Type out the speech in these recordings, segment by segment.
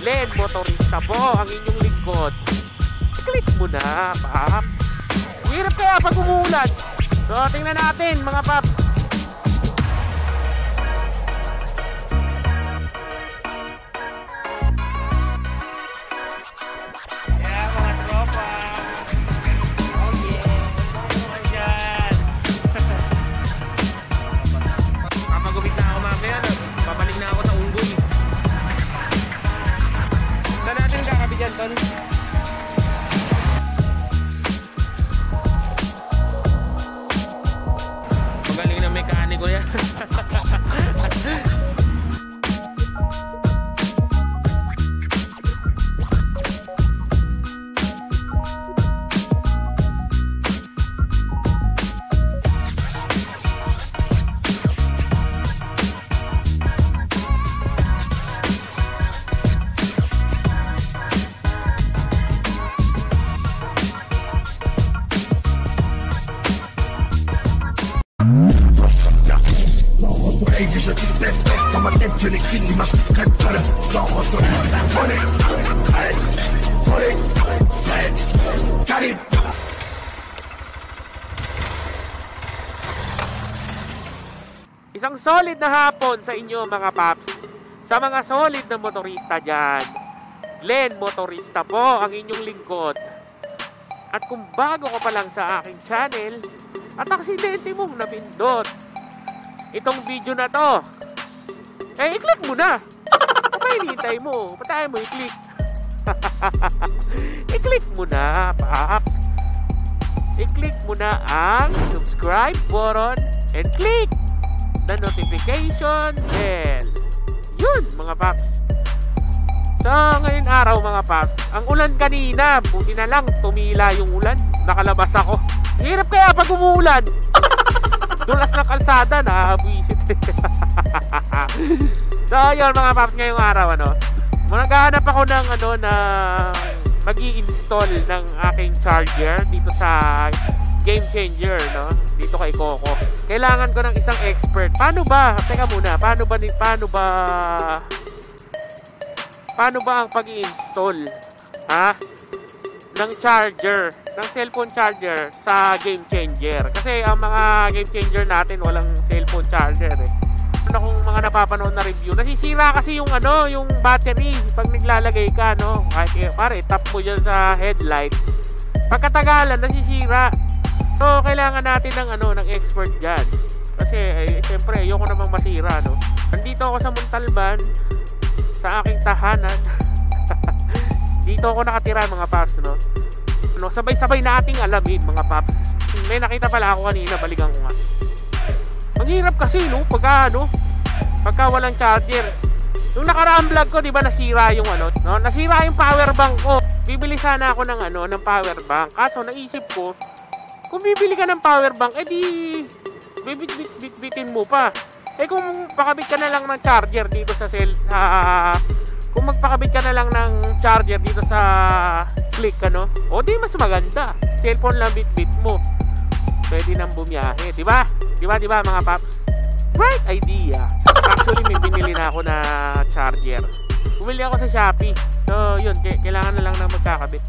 Glenn Motorista po ang inyong lingkod. I-click mo na, Pap. Hirap kaya pag umuulan. So, tingnan natin mga Pap. Yeah, mga tropa. Oh yeah. Oh yan. Papagupit na ako mamaya. Babalik na ako sa unggoy. Saan natin kakabigyan, Ton? Magaling na mekaniko yan. Isang solid na hapon sa inyo mga Paps. Sa mga solid na motorista dyan, Glenn Motorista po ang inyong lingkod. At kung bago ka pa lang sa aking channel at aksidente mong napindot itong video na to, eh i-click mo na. Apa hinihintay mo? Patayin mo i-click. I-click mo na, Paps. I-click mo na ang subscribe button and click the notification bell. Yun mga Paps. So ngayon araw mga Paps, ang ulan kanina, buti na lang tumila yung ulan. Nakalabas ako. Hirap kaya pag umuulan. Dulas ng kalsada, nakabwisit. So yun mga Paps, ngayong araw naghahanap ako ng mag-i-install ng aking charger dito sa Game Changer, no? Dito kay Coco. Kailangan ko ng isang expert. Paano ba? Teka muna. Paano ba ang pag-i-install ng charger, ng cellphone charger sa Game Changer? Kasi ang mga Game Changer natin walang cellphone charger eh. Ano kung mga napapanood na review, nasisira kasi yung yung battery pag naglalagay ka, no? Pare, tap mo dyan sa headlight. Pagkatagalan nasisira. So, kailangan natin ng expert dyan. Kasi, siyempre, ayoko namang masira, no? Nandito ako sa Montalban, sa aking tahanan. Dito ako nakatira, mga Paps, no? Sabay-sabay nating alamin, mga Paps. May nakita pala ako kanina, balikan ko nga. Ang hirap kasi, no? Pagka walang charger. Nung nakaraang vlog ko, di ba, nasira yung nasira yung power bank ko. Bibili sana ako ng power bank. Kaso, naisip ko, kung bibili ka ng power bank, edi bibit-bitin mo pa. Kung pakabit ka na lang ng charger dito sa kung magpakabit ka na lang ng charger dito sa click, o di mas maganda. Cellphone lang bit-bit mo. Pwede nang bumiyahe, di ba? Di ba mga Paps? Right idea. Actually, may binili na ako na charger. Bumili ako sa Shopee. So, yun, kailangan na lang na magkakabit.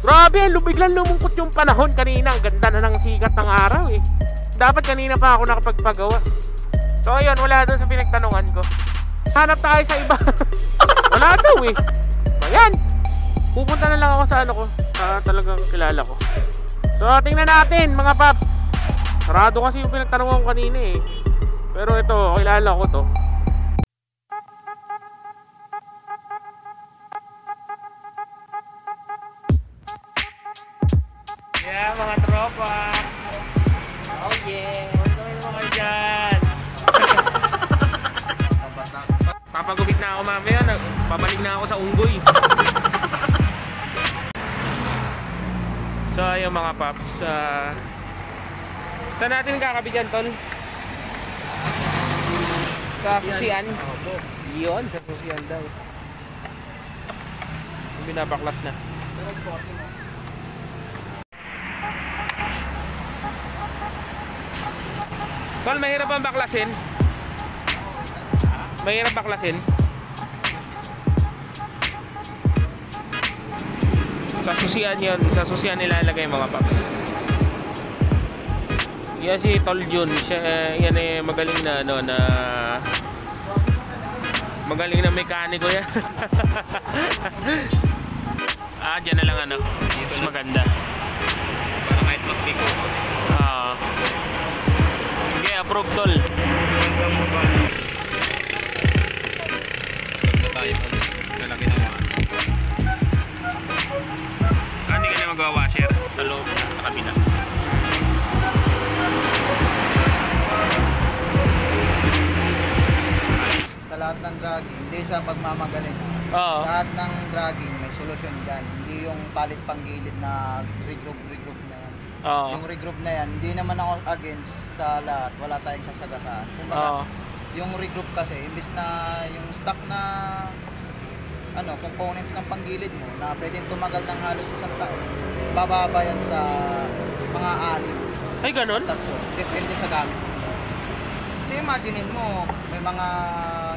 Grabe, biglang lumungkot yung panahon kanina. Ang ganda na ng sikat ng araw eh. Dapat kanina pa ako nakapagpagawa. So ayun, wala doon sa pinagtanungan ko. Hanap tayo sa iba. Wala daw eh. Ayan, pupunta na lang ako sa talagang kilala ko. So tingnan natin mga Paps. Sarado kasi yung pinagtanungan ko kanina eh. Pero ito, kilala ko to. Yeah, mga tropa. Oh yeah. Huwag naman yung mga dyan. Papagupit na ako mamaya. Pabalik na ako sa unggoy. So ayun mga Paps, saan natin kakabigyan, Tol? Sa susian? Yun, sa susian daw. Binabaklas na. Tol, mahirap ang baklasin? Mahirap baklasin? Sa susian yun. Sa susian nilalagay mga paps. Yan si Tol Jun. Siya, yan eh, magaling na ano na... Magaling na mekaniko yan. Dyan na lang ano. Mas maganda. Para kahit mag-pico. Okay, approve Tol. Tayo po. Lalaki na mga. Hindi ka na mag-washer sa loob, sa kabila. Sa lahat ng dragging, hindi sa pagmamagaling. Oo. Lahat ng dragging may solusyon dyan. Hindi yung palit pang gilid na regroup na yan. Oo. Yung regroup na yan, hindi naman ako against sa lahat. Wala tayong sasagasaan. Kumbaga, yung regroup kasi, imbis na yung stock na components ng panggilid mo na pwedeng tumagal ng halos isang taon, bababa yan sa mga 6. Ay, ganun? Tatlo. Depende sa gamit mo. Kasi imaginein mo, may mga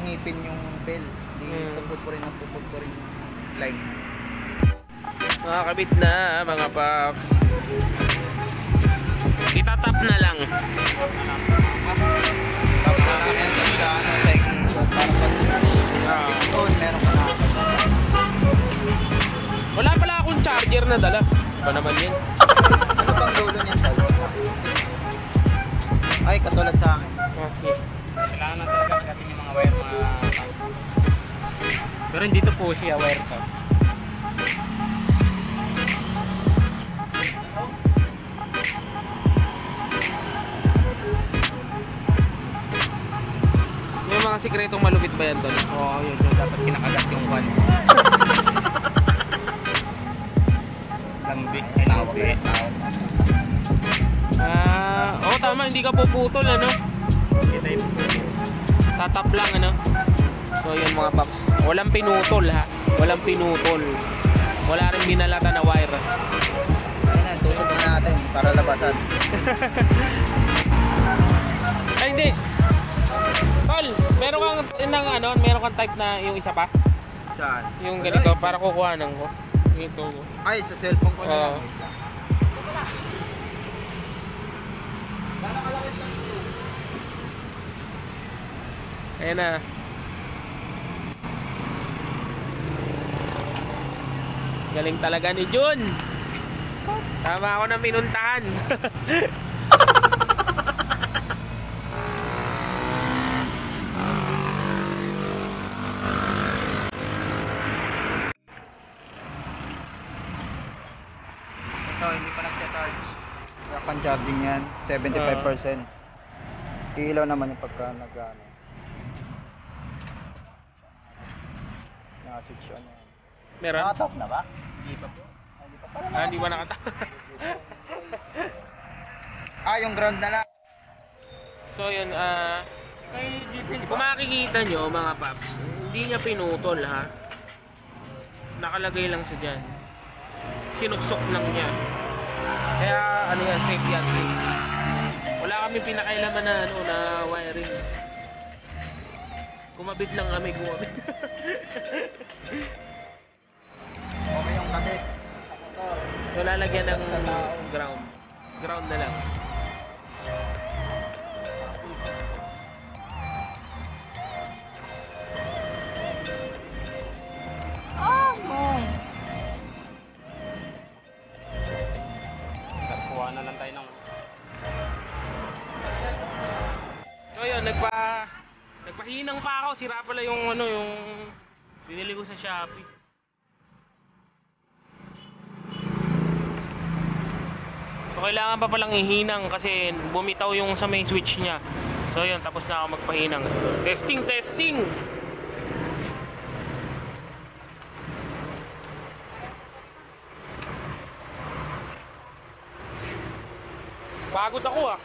ngipin yung bell. Hindi puput po rin yung line. Makakabit na mga paps. Itatap na lang. Tapos na yan sa cycling shot para pag meron ka na. Wala pala akong charger na dala. Ba naman yan? Ano bang dulo niyan sa Ay, katulad sa akin. Sige. Kailangan na talaga natin yung mga wire, mga... Pero dito po siya wire to. Yung mga sikretong malupit ba yan doon? Oo, yun. Dapat kinakagat yung one. Lambi. Ay, lambi. Tama, hindi ka puputol, ano? Tatap lang, ano? So, yun mga paps. Walang pinutol, ha? Walang pinutol. Wala rin binalata na wire. Ayun na, tusok na natin para labasan. Ay, hindi. Tol, meron kang type na yung isa pa? Saan? Yung ganito, para kukuhanan ko. Ito. Ay, sa cellphone ko na lang. Oo. Wait lang. Ayan na. Galing talaga ni Jun. Tama ako ng pinuntahan. Ito, hindi pa nagcha-charge. Kaya pang charging yan, 75%. Iilaw naman yung pagka nag-ano. Naka-switch on yan. Meron? Nakatap na ba? Hindi pa po. Ay, hindi pa pala. Hindi ba nakata? Yung ground na lang. So yun, Kay GP, kung makikita nyo mga paps, hindi niya pinutol, ha? Nakalagay lang siya dyan. Sinuksok lang niya. Kaya ano yan, safe yan, safe. Wala kami pinakailaman na na wiring. Kumabit lang kami, kumabit. Okay yung kabit. So lalagyan ng ground. Ground na lang. Kuha na lang tayo ng... So yun, nagpahinang pa ako. Sira pala yung yung binili ko sa Shopee. So kailangan pa palang ihinang kasi bumitaw yung sa main switch niya. So yun, tapos na ako magpahinang. Testing! Pagod ako ah.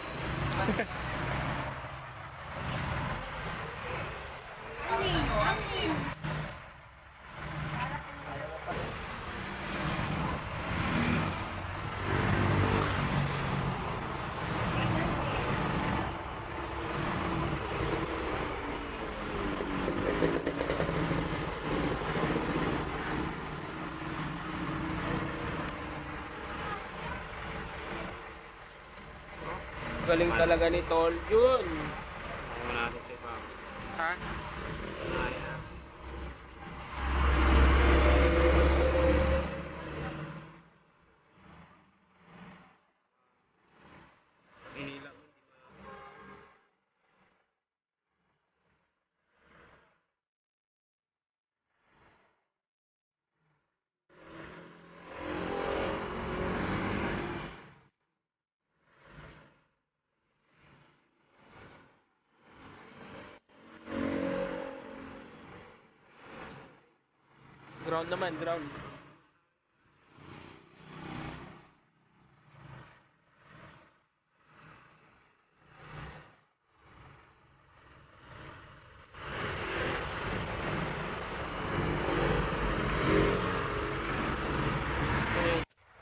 Galing talaga ni Tol Jun. Ano natin si Pam. Ha? Ayan. Hinila mo. Ground naman, ground.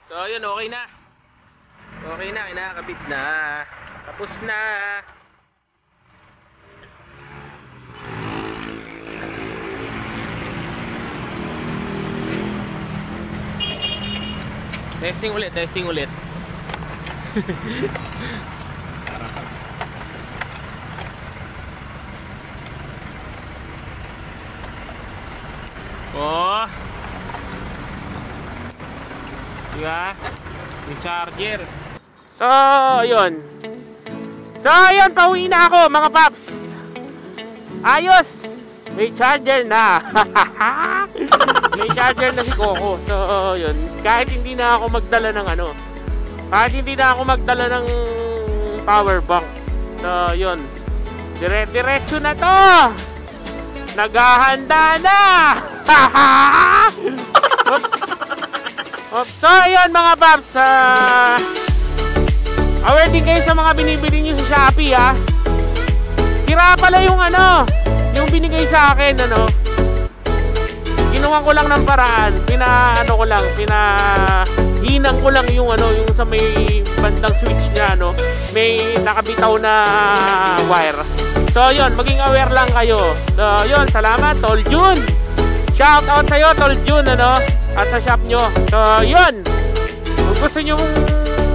So, yun, okay na. Okay na, kinakabit na. Tapos na. Testing ulit, testing ulit. Oh. Diba? Yung charger. So, yun. So, yun, pauwi na ako mga paps. Ayos. May charger na. May charger na si Coco. So, yun. Kahit hindi na ako magdala ng ano. Kahit hindi na ako magdala ng power bank. So, yun. Dire-diretso na to. Naghahanda na. So, yun mga paps. Aware din kayo sa mga binibili nyo sa Shopee, ha. Sira pala yung ano, yung binigay sa akin, ano. Ginawa ko lang ng paraan. Hinang ko lang yung ano, yung sa may bandang switch niya, no. May nakabitaw na wire. So, yun, maging aware lang kayo. So, yun, salamat, Tol Jun. Shout out sa'yo, Tol Jun, ano, at sa shop nyo. So, yun. Kung gusto nyo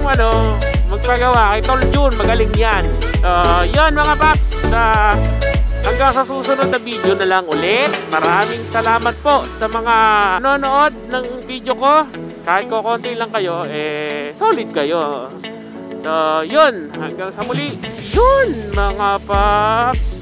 ano, magpagawa kay Tol Jun, magaling yan. So, yun mga paps. Hanggang sa susunod na video na lang ulit. Maraming salamat po sa mga nanonood ng video ko. Kahit ko konti lang kayo, solid kayo. So, yun. Hanggang sa muli. Yun, mga paps.